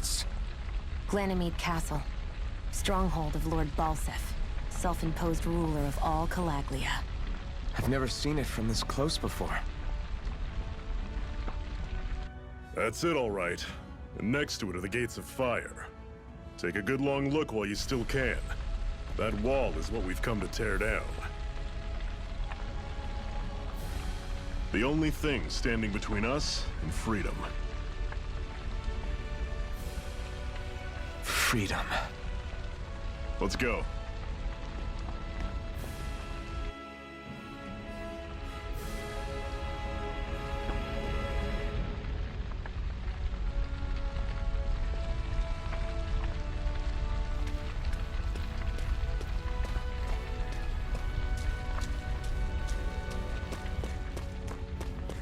Rats. Glanamede Castle. Stronghold of Lord Balsef. Self-imposed ruler of all Calaglia. I've never seen it from this close before. That's it, all right. And next to it are the Gates of Fire. Take a good long look while you still can. That wall is what we've come to tear down. The only thing standing between us and freedom. Freedom. Let's go.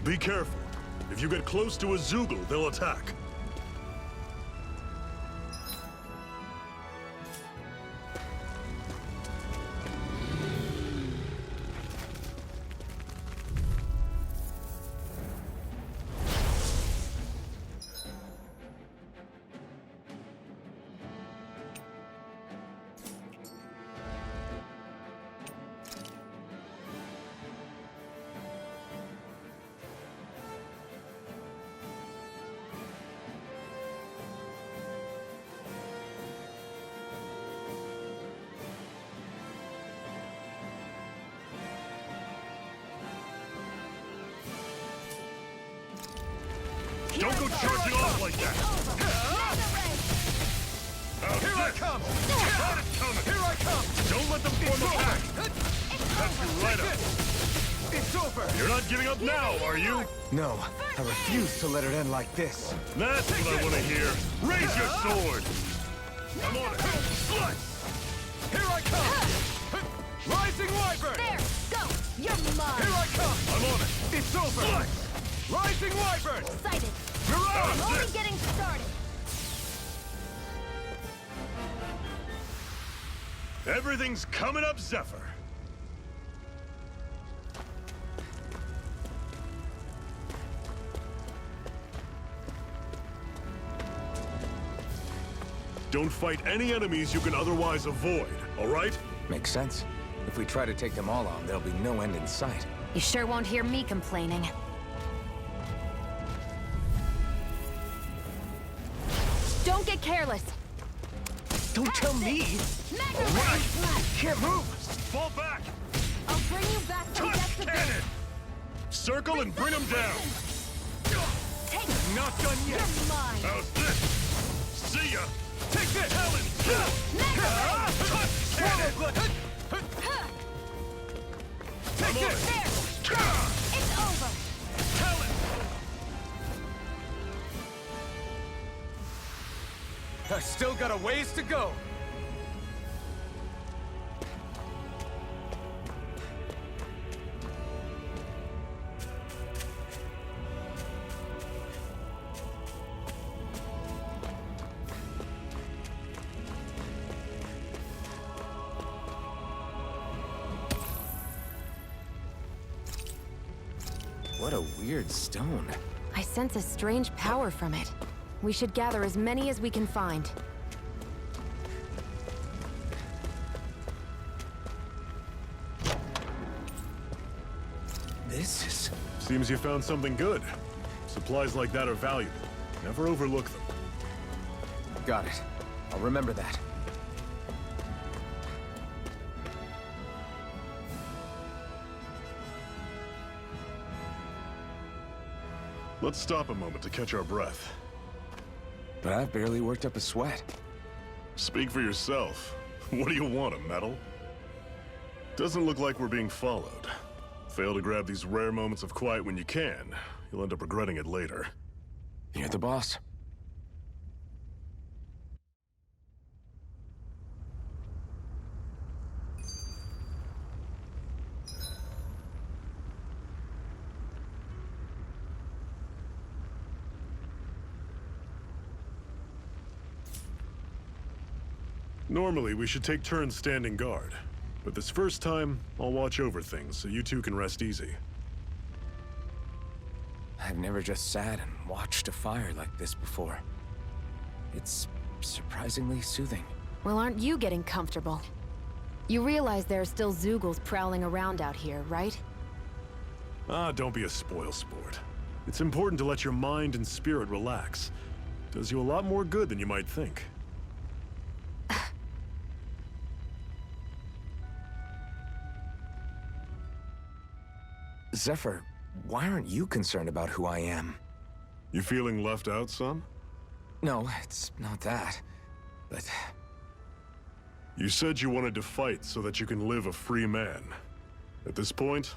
Be careful. If you get close to a Zoogle, they'll attack. Don't go charging off like that! Here I come! Got it coming! Here I come! Don't let them form attack! That's you right up! It's over! You're not giving up now, are you? No, I refuse to let it end like this. That's what I want to hear! Raise your sword! I'm on it! Slice! Here I come! Rising Wyvern! There! Go! You're mine! Here I come! I'm on it! It's over! Slice! Rising Wyvern! Excited! You're I'm out! only getting started! Everything's coming up, Zephyr! Don't fight any enemies you can otherwise avoid, all right? Makes sense. If we try to take them all on, there'll be no end in sight. You sure won't hear me complaining. Don't get careless! Don't tell me! Mega Right. Can't move! Fall back! I'll bring you back from Touch death to cannon! death! Circle and bring them down! Take Not done yet! You're mine! How's this? See ya! Take this! Helen! Mega Touch cannon! Take I'm on this! it! There! Go! It's over! Helen! I've still got a ways to go! What a weird stone. I sense a strange power from it. We should gather as many as we can find. This is... Seems you found something good. Supplies like that are valuable. Never overlook them. Got it. I'll remember that. Let's stop a moment to catch our breath. But I've barely worked up a sweat. Speak for yourself. What do you want, a medal? Doesn't look like we're being followed. Fail to grab these rare moments of quiet when you can, you'll end up regretting it later. You're the boss. Normally, we should take turns standing guard. But this first time, I'll watch over things so you two can rest easy. I've never just sat and watched a fire like this before. It's surprisingly soothing. Well, aren't you getting comfortable? You realize there are still Zeugles prowling around out here, right? Ah, don't be a spoilsport. It's important to let your mind and spirit relax. Does you a lot more good than you might think. Zephyr, why aren't you concerned about who I am? You feeling left out, son? No, it's not that. But You said you wanted to fight so that you can live a free man. At this point,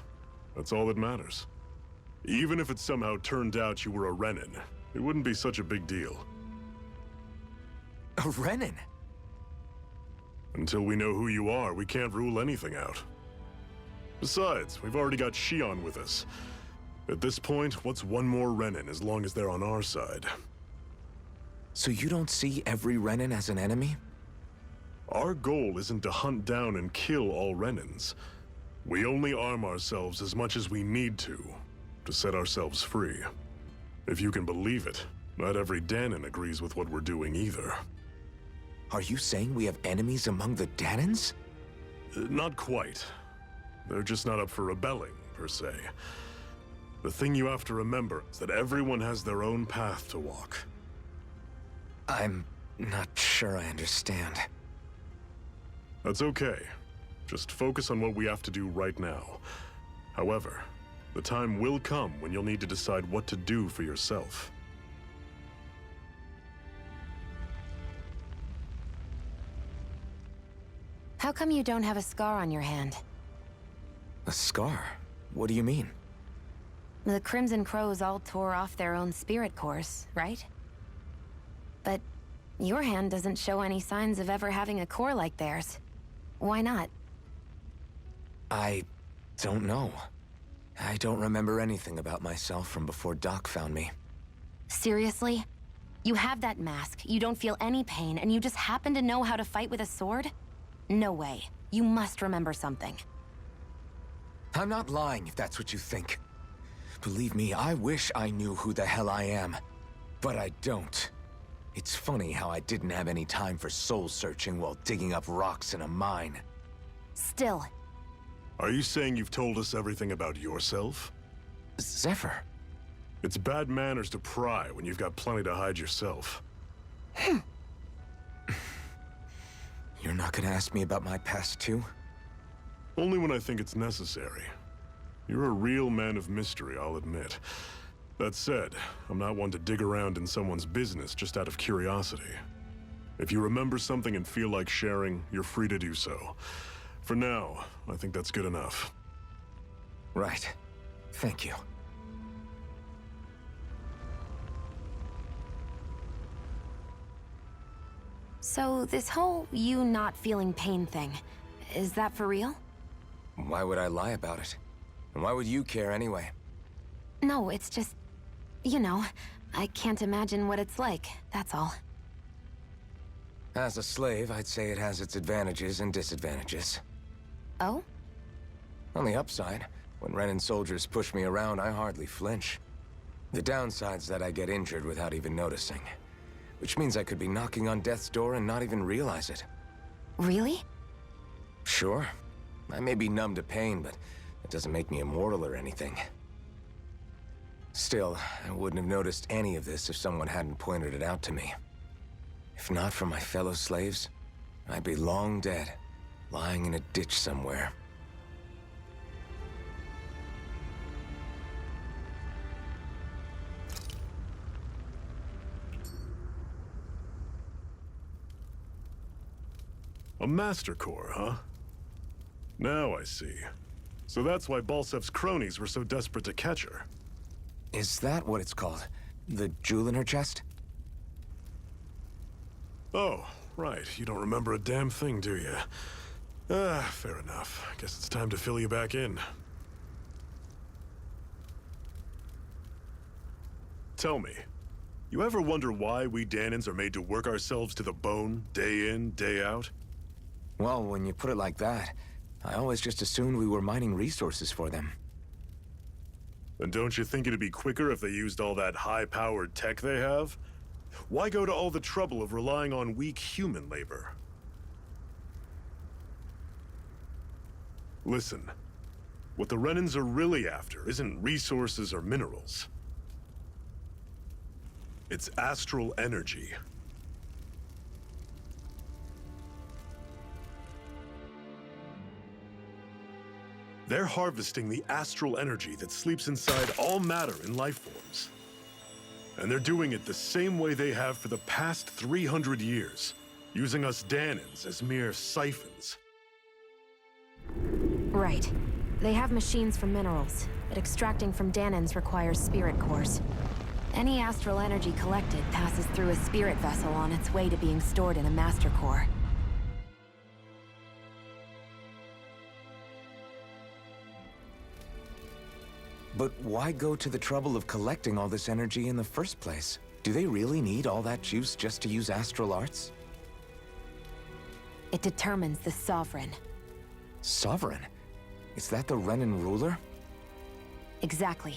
that's all that matters. Even if it somehow turned out you were a Renan, it wouldn't be such a big deal. a Renan? Until we know who you are, we can't rule anything out. Besides, we've already got Shion with us. At this point, what's one more Renan as long as they're on our side? So you don't see every Renan as an enemy? Our goal isn't to hunt down and kill all Renans. We only arm ourselves as much as we need to set ourselves free. If you can believe it, not every Dahnan agrees with what we're doing either. Are you saying we have enemies among the Dahnans? Not quite. They're just not up for rebelling, per se. The thing you have to remember is that everyone has their own path to walk. I'm not sure I understand. That's okay. Just focus on what we have to do right now. However, the time will come when you'll need to decide what to do for yourself. How come you don't have a scar on your hand? A scar? What do you mean? The Crimson Crows all tore off their own spirit cores, right? But your hand doesn't show any signs of ever having a core like theirs. Why not? I don't know. I don't remember anything about myself from before Doc found me. Seriously? You have that mask, you don't feel any pain, and you just happen to know how to fight with a sword? No way. You must remember something. I'm not lying if that's what you think. Believe me, I wish I knew who the hell I am. But I don't. It's funny how I didn't have any time for soul-searching while digging up rocks in a mine. Still. Are you saying you've told us everything about yourself? Zephyr. It's bad manners to pry when you've got plenty to hide yourself. You're not gonna ask me about my past too? Only when I think it's necessary. You're a real man of mystery, I'll admit. That said, I'm not one to dig around in someone's business just out of curiosity. If you remember something and feel like sharing, you're free to do so. For now, I think that's good enough. Right. Thank you. So this whole you not feeling pain thing, is that for real? Why would I lie about it? And why would you care anyway? No, it's just, you know, I can't imagine what it's like, that's all. As a slave, I'd say it has its advantages and disadvantages. Oh? On the upside, when Renan soldiers push me around, I hardly flinch. The downside's that I get injured without even noticing. Which means I could be knocking on death's door and not even realize it. Really? Sure. I may be numb to pain, but it doesn't make me immortal or anything. Still, I wouldn't have noticed any of this if someone hadn't pointed it out to me. If not for my fellow slaves, I'd be long dead, lying in a ditch somewhere. A Master Core, huh? Now I see. So that's why Balsef's cronies were so desperate to catch her. Is that what it's called? The jewel in her chest? Oh, right. You don't remember a damn thing, do you? Fair enough. Guess it's time to fill you back in. Tell me, you ever wonder why we Dahnans are made to work ourselves to the bone, day in, day out? Well, when you put it like that, I always just assumed we were mining resources for them. And don't you think it'd be quicker if they used all that high-powered tech they have? Why go to all the trouble of relying on weak human labor? Listen, what the Renans are really after isn't resources or minerals. It's astral energy. They're harvesting the astral energy that sleeps inside all matter in life forms. And they're doing it the same way they have for the past 300 years, using us Dahnans as mere siphons. Right. They have machines for minerals, but extracting from Dahnans requires spirit cores. Any astral energy collected passes through a spirit vessel on its way to being stored in a master core. But why go to the trouble of collecting all this energy in the first place? Do they really need all that juice just to use astral arts? It determines the Sovereign. Sovereign? Is that the Renan ruler? Exactly.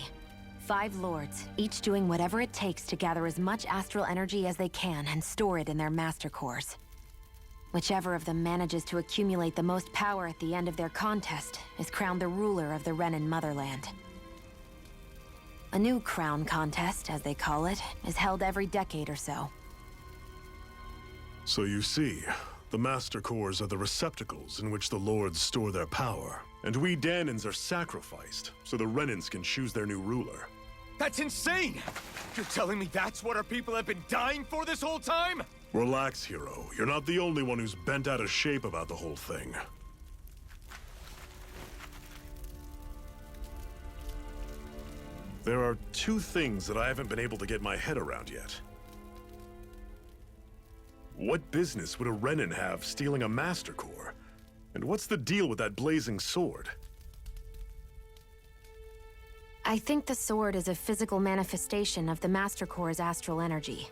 5 lords, each doing whatever it takes to gather as much astral energy as they can and store it in their master cores. Whichever of them manages to accumulate the most power at the end of their contest is crowned the ruler of the Renan motherland. A new crown contest, as they call it, is held every decade or so. So you see, the Master Cores are the receptacles in which the Lords store their power. And we Dahnans are sacrificed, so the Renans can choose their new ruler. That's insane! You're telling me that's what our people have been dying for this whole time? Relax, hero. You're not the only one who's bent out of shape about the whole thing. There are 2 things that I haven't been able to get my head around yet. What business would a Renan have stealing a Master Core? And what's the deal with that blazing sword? I think the sword is a physical manifestation of the Master Core's astral energy.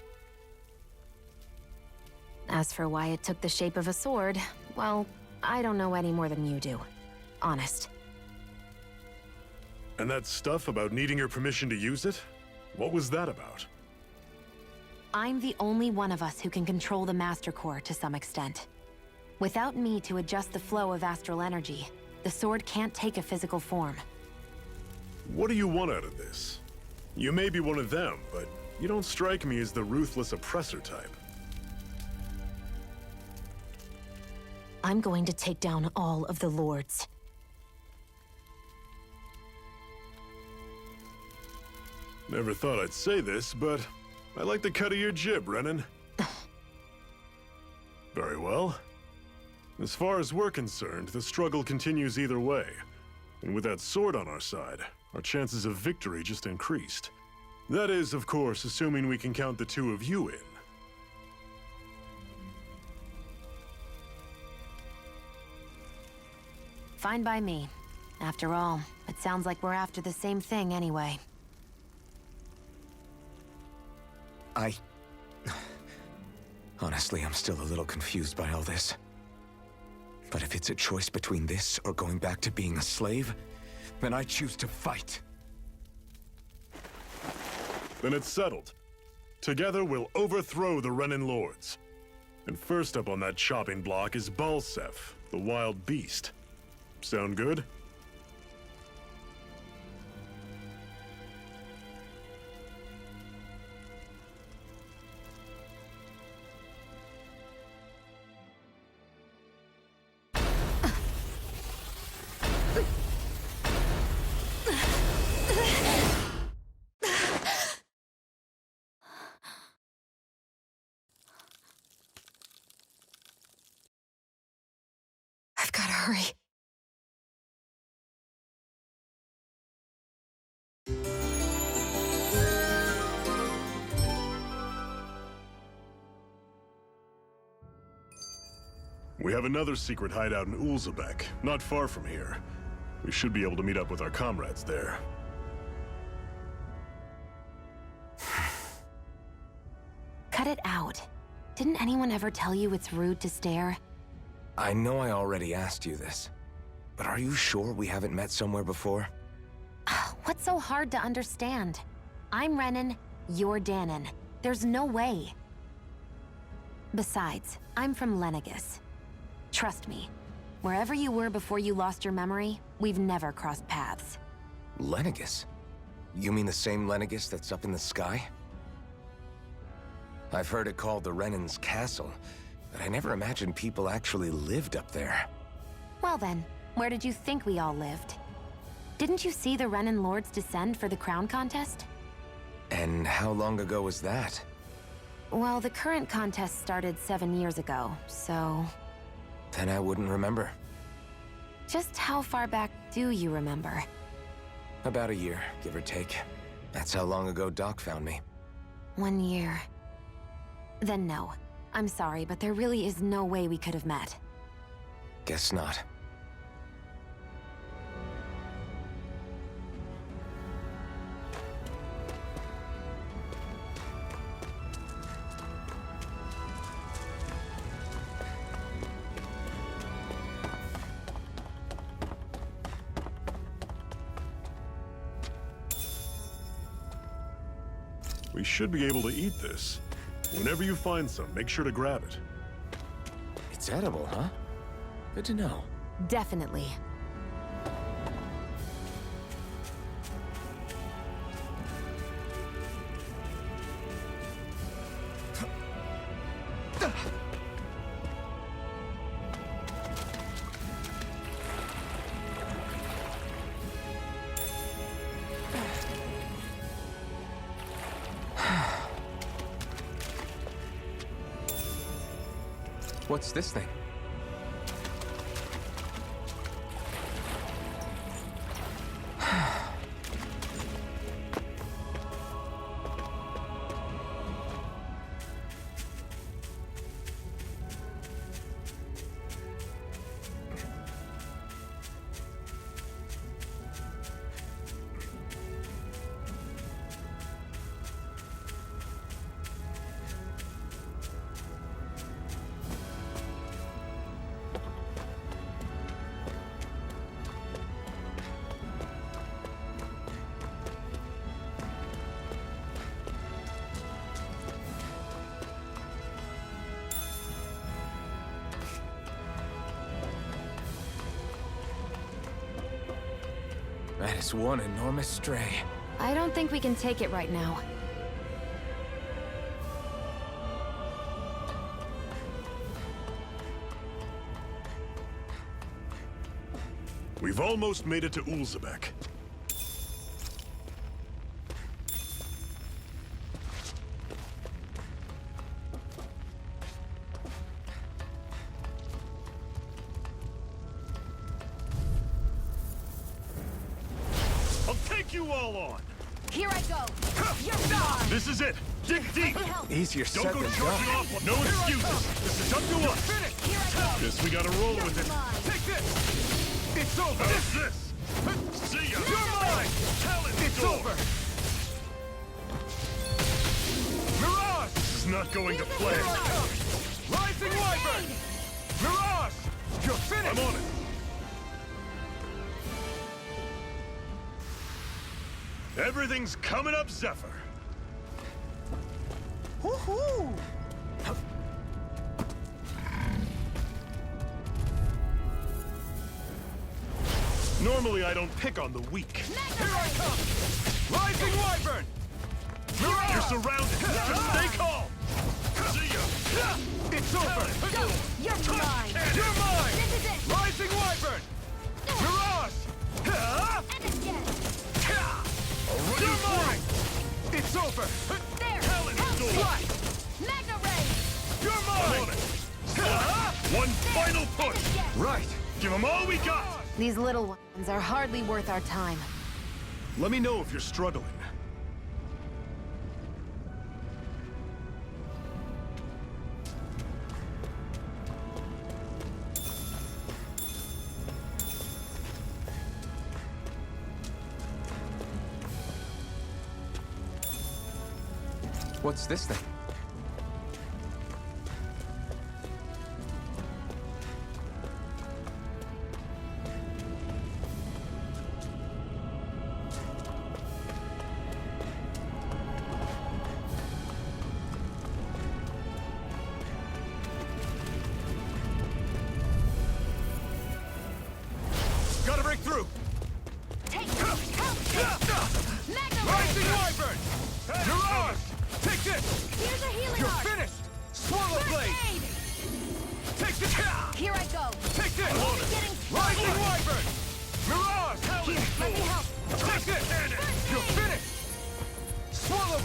As for why it took the shape of a sword, well, I don't know any more than you do. Honest. And that stuff about needing your permission to use it? What was that about? I'm the only one of us who can control the Master Core to some extent. Without me to adjust the flow of astral energy, the sword can't take a physical form. What do you want out of this? You may be one of them, but you don't strike me as the ruthless oppressor type. I'm going to take down all of the lords. Never thought I'd say this, but I like the cut of your jib, Renan. Very well. As far as we're concerned, the struggle continues either way. And with that sword on our side, our chances of victory just increased. That is, of course, assuming we can count the 2 of you in. Fine by me. After all, it sounds like we're after the same thing anyway. Honestly, I'm still a little confused by all this. But if it's a choice between this or going back to being a slave, then I choose to fight. Then it's settled. Together, we'll overthrow the Renan Lords. And first up on that chopping block is Balsef, the wild beast. Sound good? I've gotta hurry. We have another secret hideout in Ulzebek, not far from here. We should be able to meet up with our comrades there. Cut it out. Didn't anyone ever tell you it's rude to stare? I know I already asked you this, but are you sure we haven't met somewhere before? What's so hard to understand? I'm Renan, you're Dahnan. There's no way. Besides, I'm from Lenegus. Trust me, wherever you were before you lost your memory, we've never crossed paths. Lenegus? You mean the same Lenegus that's up in the sky? I've heard it called the Renan's Castle, but I never imagined people actually lived up there. Well then, where did you think we all lived? Didn't you see the Renan Lords descend for the crown contest? And how long ago was that? Well, the current contest started 7 years ago, so... Then I wouldn't remember. Just how far back do you remember? About a year, give or take. That's how long ago Doc found me. 1 year. Then no. I'm sorry, but there really is no way we could have met. Guess not. We should be able to eat this. Whenever you find some, make sure to grab it. It's edible, huh? Good to know. Definitely. What's this thing? That is one enormous stray. I don't think we can take it right now. We've almost made it to Ulzebek. I'll take you all on! Here I go! You're gone! This is it! Dig deep! Easier Don't said go than charging done. off! No excuses! This is up to us! Here I go! Guess we gotta roll with it. Take this! It's over! How's this? See ya! You're mine! Talent It's door. over! Mirage! This is not going to plan. Here I come! Rising Wyvern! Mirage! You're finished! I'm on it. Everything's coming up, Zephyr. Woohoo! Normally, I don't pick on the weak. Here I come! Rising Wyvern! Mirage! You're surrounded. Just stay calm. See ya. It's over! Go! You're mine! You're mine! This is it! Rising Wyvern! Mirage! And again! You're mine! It's over! There! Talent Help door. me! Magna Ray! You're I'm mine! on it. One final push. Yes. Right. Give them all we got. These little ones are hardly worth our time. Let me know if you're struggling. What's this thing?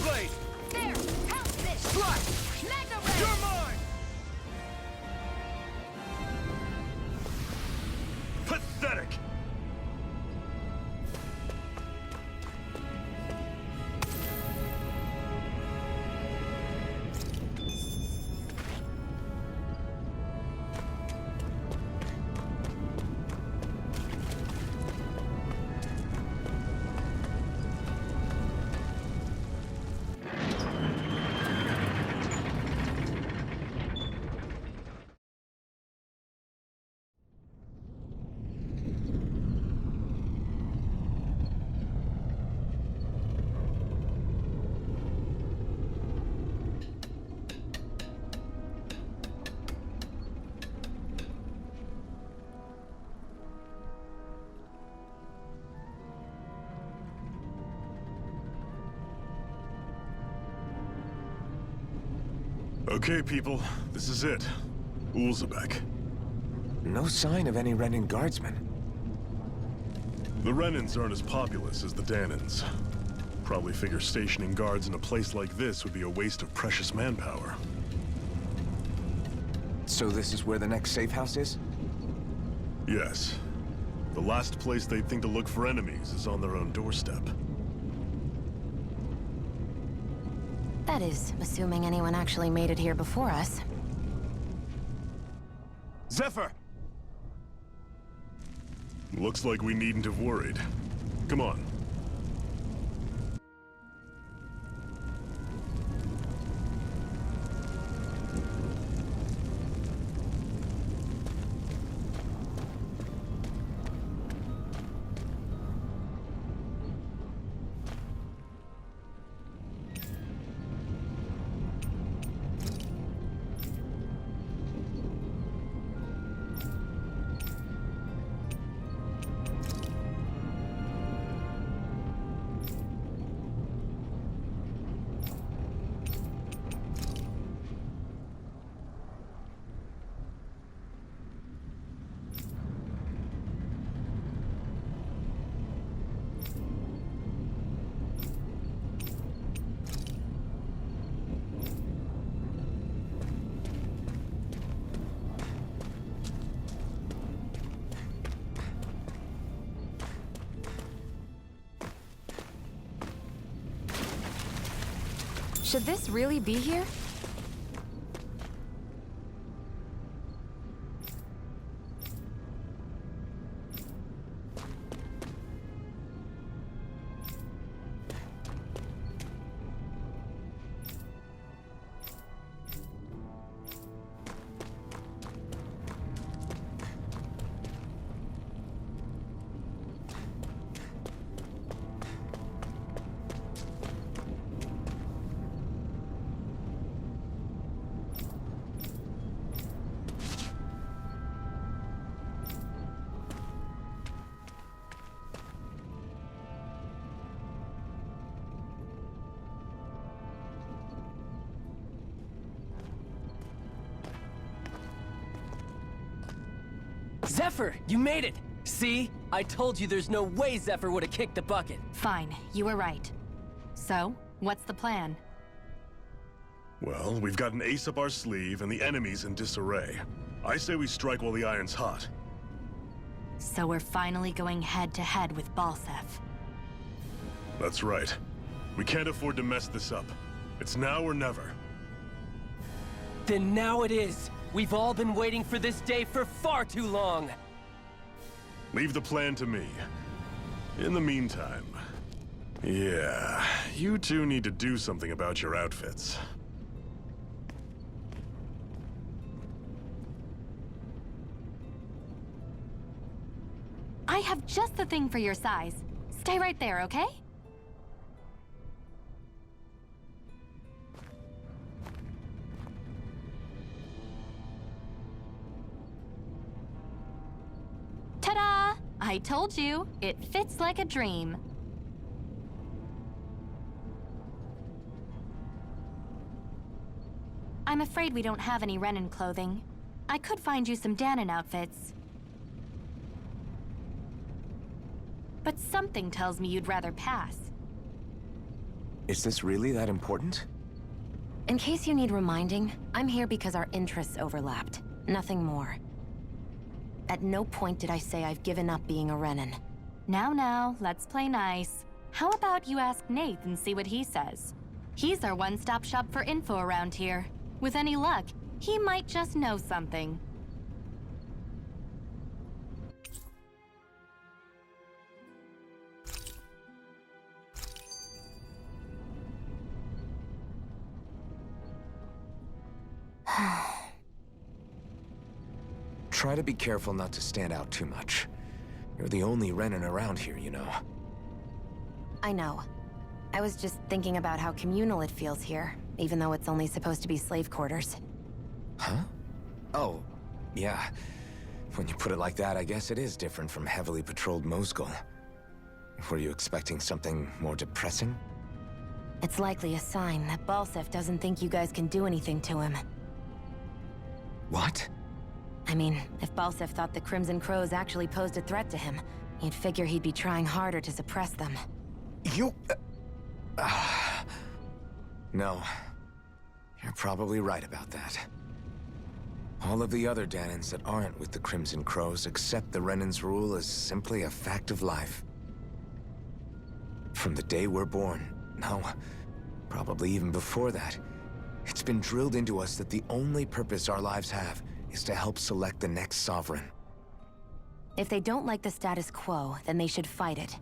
blade! There! Pounce this! Slash! Magna Ray! You're mine! Pathetic! Okay, people, this is it. Ulzebek. No sign of any Renan guardsmen. The Renans aren't as populous as the Dahnans. Probably figure stationing guards in a place like this would be a waste of precious manpower. So this is where the next safe house is? Yes. The last place they'd think to look for enemies is on their own doorstep. That is, assuming anyone actually made it here before us. Zephyr! Looks like we needn't have worried. Come on. Should this really be here? Zephyr, you made it! See? I told you there's no way Zephyr would have kicked the bucket. Fine, you were right. So, what's the plan? Well, we've got an ace up our sleeve and the enemy's in disarray. I say we strike while the iron's hot. So we're finally going head-to-head with Balsef. That's right. We can't afford to mess this up. It's now or never. Then now it is! We've all been waiting for this day for far too long! Leave the plan to me. In the meantime... yeah, you two need to do something about your outfits. I have just the thing for your size. Stay right there, okay? Ta-da! I told you, it fits like a dream. I'm afraid we don't have any Renan clothing. I could find you some Dahna outfits. But something tells me you'd rather pass. Is this really that important? In case you need reminding, I'm here because our interests overlapped. Nothing more. At no point did I say I've given up being a Renan. Now, let's play nice. How about you ask Nath and see what he says? He's our one-stop shop for info around here. With any luck, he might just know something. Try to be careful not to stand out too much. You're the only Renan around here, you know. I know. I was just thinking about how communal it feels here, even though it's only supposed to be slave quarters. Huh? Oh, yeah. When you put it like that, I guess it is different from heavily patrolled Mosgul. Were you expecting something more depressing? It's likely a sign that Balsef doesn't think you guys can do anything to him. What? I mean, if Balsef thought the Crimson Crows actually posed a threat to him, you'd figure he'd be trying harder to suppress them. You... No. You're probably right about that. All of the other Dahnans that aren't with the Crimson Crows accept the Renan's rule as simply a fact of life. From the day we're born, no, probably even before that, it's been drilled into us that the only purpose our lives have is to help select the next sovereign. If they don't like the status quo, then they should fight it.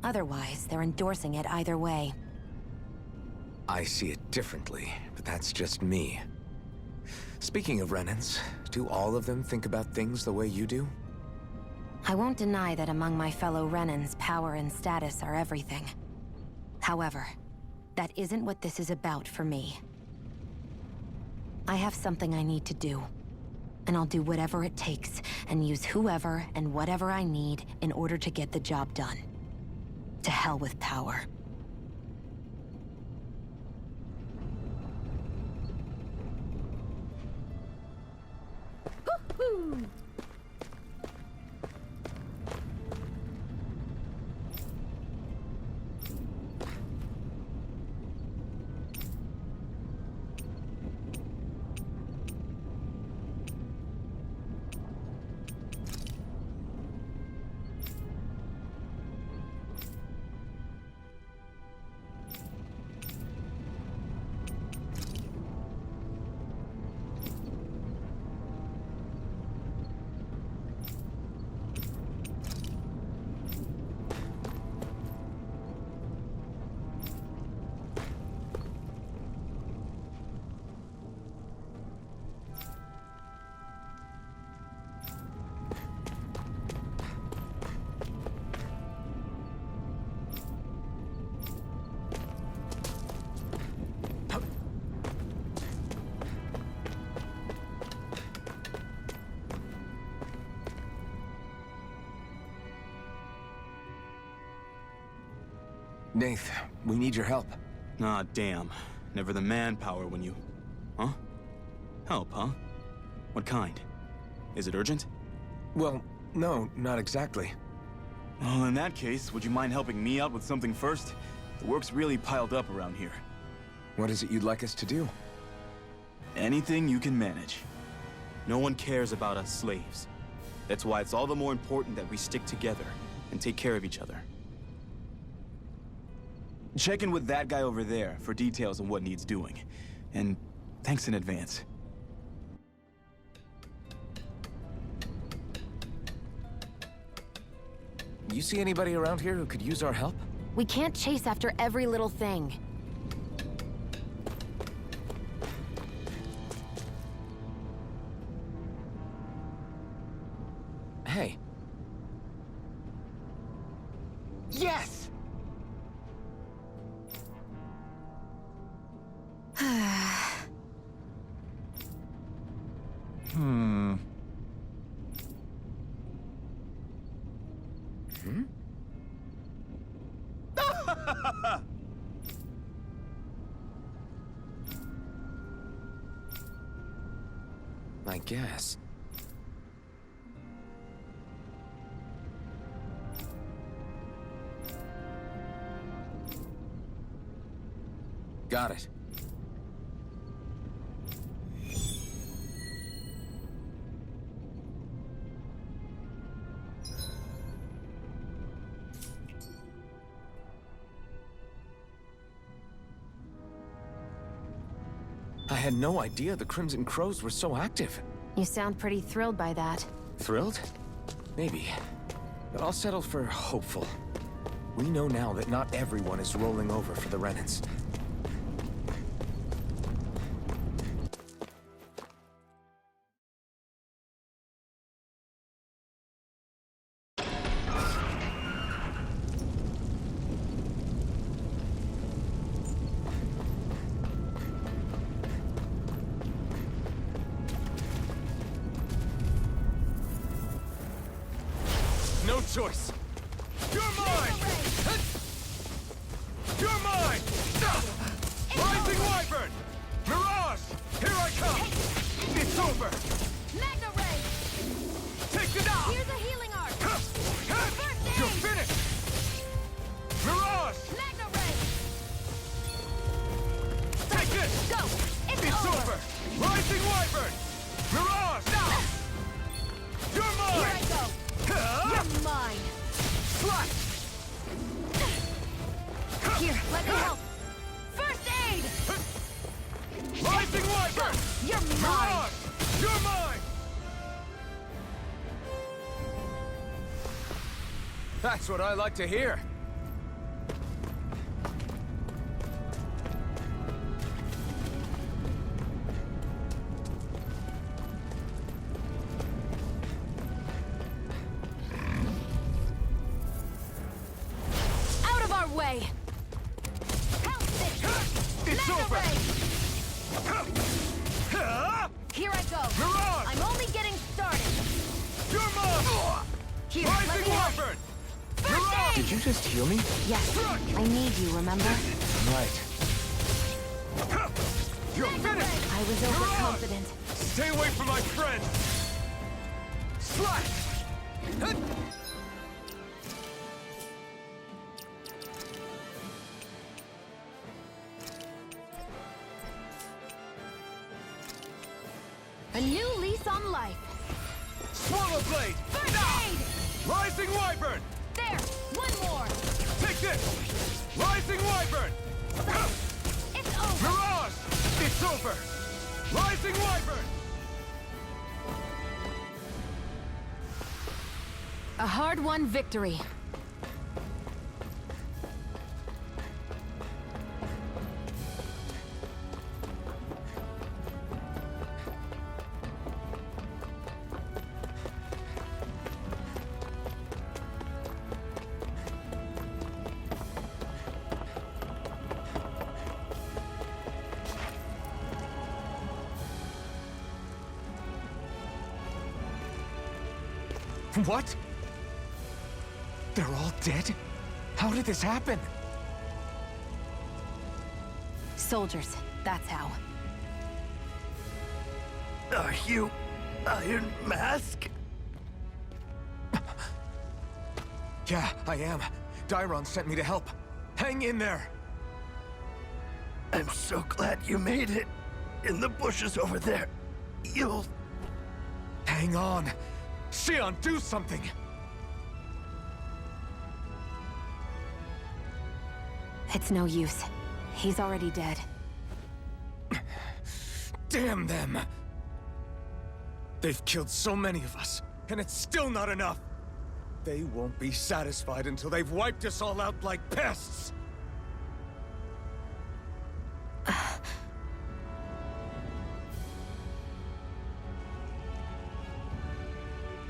Otherwise, they're endorsing it either way. I see it differently, but that's just me. Speaking of Renans, do all of them think about things the way you do? I won't deny that among my fellow Renans, power and status are everything. However, that isn't what this is about for me. I have something I need to do. And I'll do whatever it takes, and use whoever and whatever I need in order to get the job done. To hell with power. Woo-hoo! Nath, we need your help. Ah, damn. Never the manpower when you... Huh? Help, huh? What kind? Is it urgent? Well, no, not exactly. Well, in that case, would you mind helping me out with something first? The work's really piled up around here. What is it you'd like us to do? Anything you can manage. No one cares about us slaves. That's why it's all the more important that we stick together and take care of each other. Check in with that guy over there for details on what needs doing. And thanks in advance. You see anybody around here who could use our help? We can't chase after every little thing. Hey. Yes! I guess. Got it. I had no idea the Crimson Crows were so active. You sound pretty thrilled by that. Thrilled? Maybe. But I'll settle for hopeful. We know now that not everyone is rolling over for the Renans. No choice. You're mine! You're mine! Rising Wyvern! Mirage! Here I come! It's over! Magna Ray! Take it out! Here's a healing arc! You're finished! Mirage! Magna Ray! Take this! Go! It's over! Rising Wyvern! Mirage! Now! You're mine! Here I go! You're mine! Slash! Here, let me help! First aid! Rising Wyvern! You're mine! Mirage! You're mine! That's what I like to hear. Out of our way! It's over! Here I go! Mirage! I'm only getting started! You're mine! Here, let Rising me help! Wyvern! First aid! Did you just heal me? Yes, I need you, remember? Right. You're finished! I was overconfident. Stay away from my friend! Slash! A new lease on life. Swallow Blade! First aid! Rising Wyvern! There! One more! Take this! Rising Wyvern! It's over! Mirage! It's over! Rising Wyvern! A hard-won victory. What? They're all dead? How did this happen? Soldiers, that's how. Are you Iron Mask? Yeah, I am. Dairon sent me to help. Hang in there! I'm so glad you made it. In the bushes over there. You'll... Hang on! Xion, do something! It's no use. He's already dead. Damn them! They've killed so many of us, and it's still not enough! They won't be satisfied until they've wiped us all out like pests!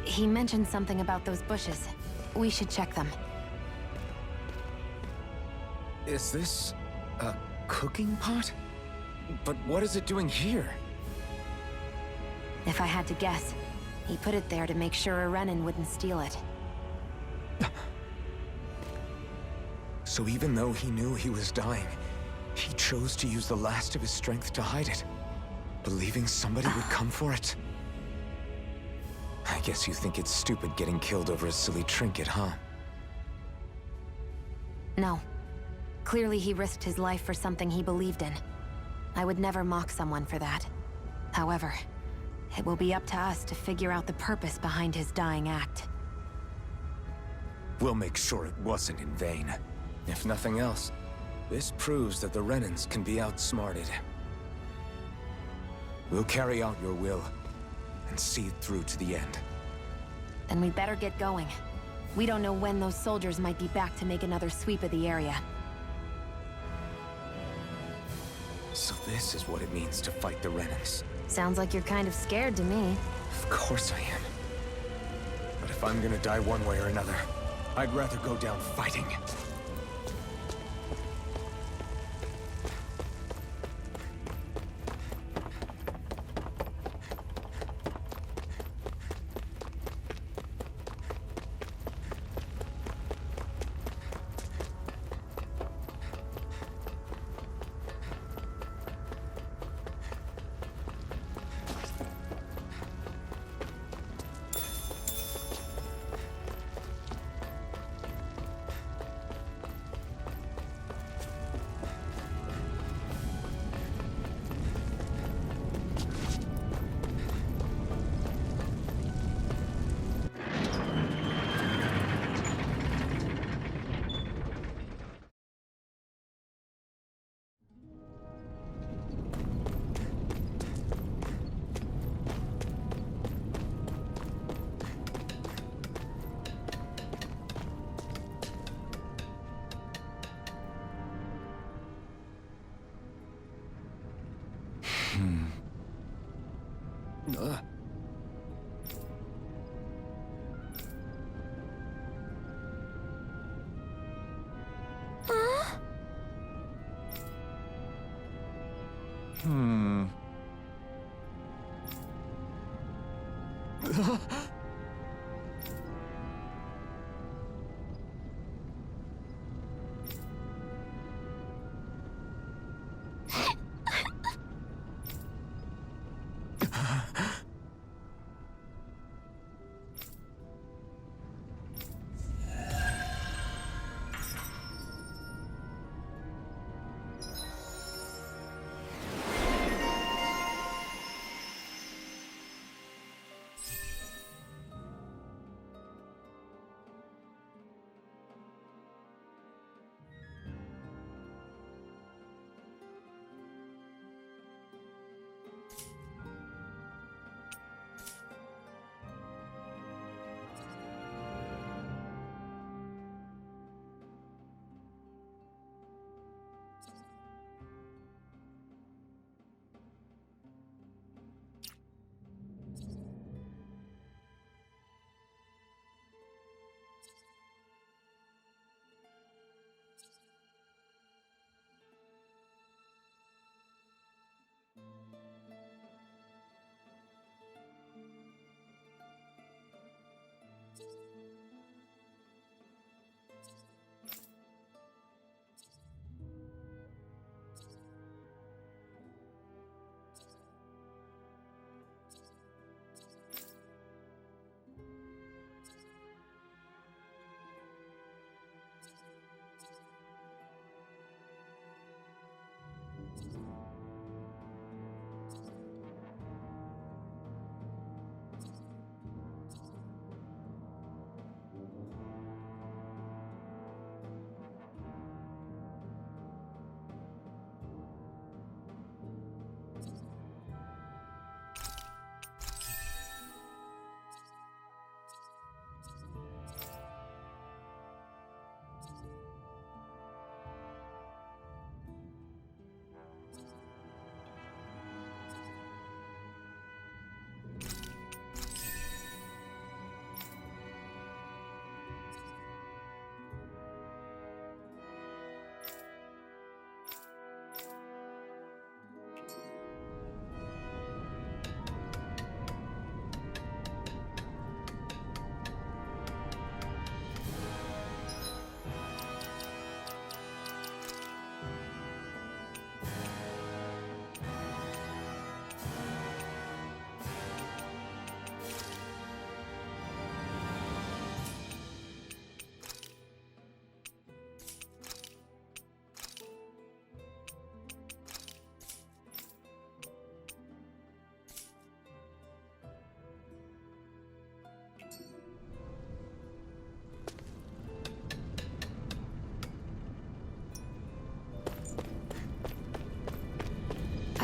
He mentioned something about those bushes. We should check them. Is this a cooking pot? But what is it doing here? If I had to guess, he put it there to make sure a Renan wouldn't steal it. So even though he knew he was dying, he chose to use the last of his strength to hide it, believing somebody would come for it. I guess you think it's stupid getting killed over a silly trinket, huh? No. Clearly he risked his life for something he believed in. I would never mock someone for that. However, it will be up to us to figure out the purpose behind his dying act. We'll make sure it wasn't in vain. If nothing else, this proves that the Renans can be outsmarted. We'll carry out your will, and see it through to the end. Then we better get going. We don't know when those soldiers might be back to make another sweep of the area. So this is what it means to fight the Renans. Sounds like you're kind of scared to me. Of course I am. But if I'm gonna die one way or another, I'd rather go down fighting.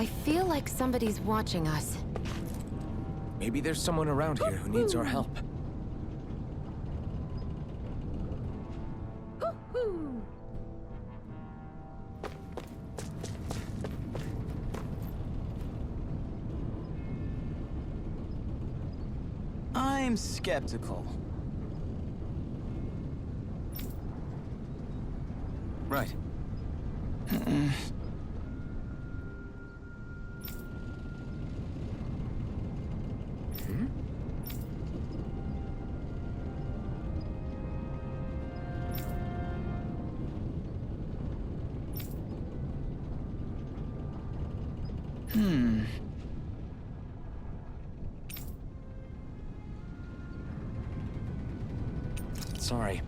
I feel like somebody's watching us. Maybe there's someone around here who needs our help. I'm skeptical. Right. Sorry.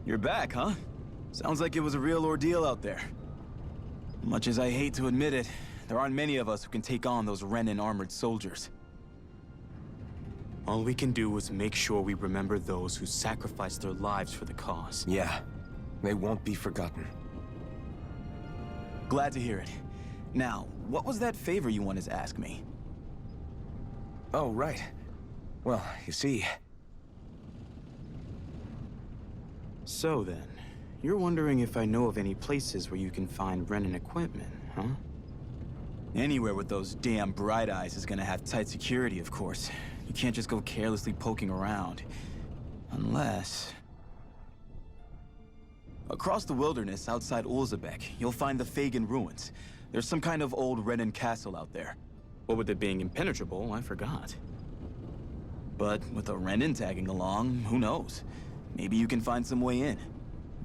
You're back, huh? Sounds like it was a real ordeal out there. Much as I hate to admit it, there aren't many of us who can take on those Renan armored soldiers. All we can do is make sure we remember those who sacrificed their lives for the cause. Yeah, they won't be forgotten. Glad to hear it. Now, what was that favor you wanted to ask me? Oh, right. Well, you see... So then, you're wondering if I know of any places where you can find Renan equipment, huh? Anywhere with those damn bright eyes is gonna have tight security, of course. You can't just go carelessly poking around. Unless... Across the wilderness outside Ulzebek, you'll find the Fagin ruins. There's some kind of old Renan castle out there. What with it being impenetrable, I forgot. But with a Renan tagging along, who knows? Maybe you can find some way in.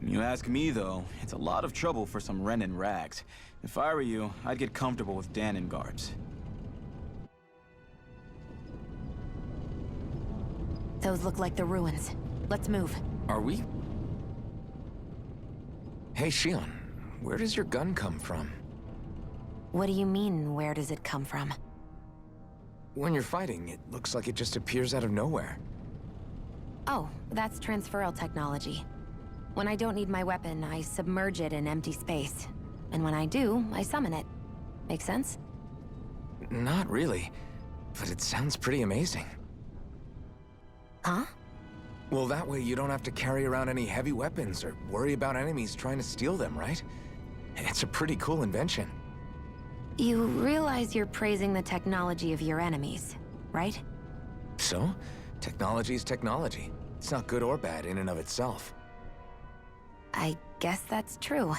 You ask me, though, it's a lot of trouble for some Renan rags. If I were you, I'd get comfortable with Dahnan garbs. Those look like the ruins. Let's move. Are we? Hey, Shion, where does your gun come from? What do you mean, where does it come from? When you're fighting, it looks like it just appears out of nowhere. Oh, that's transferal technology. When I don't need my weapon, I submerge it in empty space. And when I do, I summon it. Make sense? Not really, but it sounds pretty amazing. Huh? Well, that way you don't have to carry around any heavy weapons or worry about enemies trying to steal them, right? It's a pretty cool invention. You realize you're praising the technology of your enemies, right? So, technology is technology. It's not good or bad in and of itself. I guess that's true.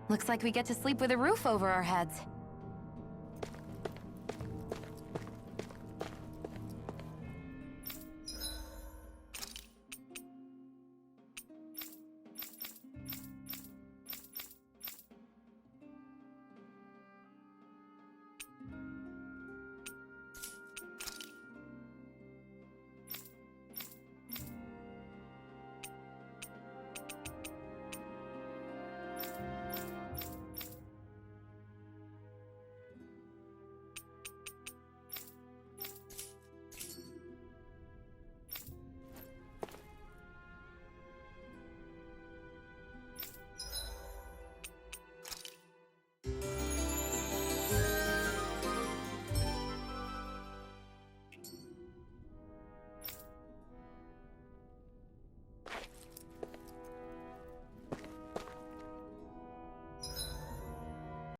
Looks like we get to sleep with a roof over our heads.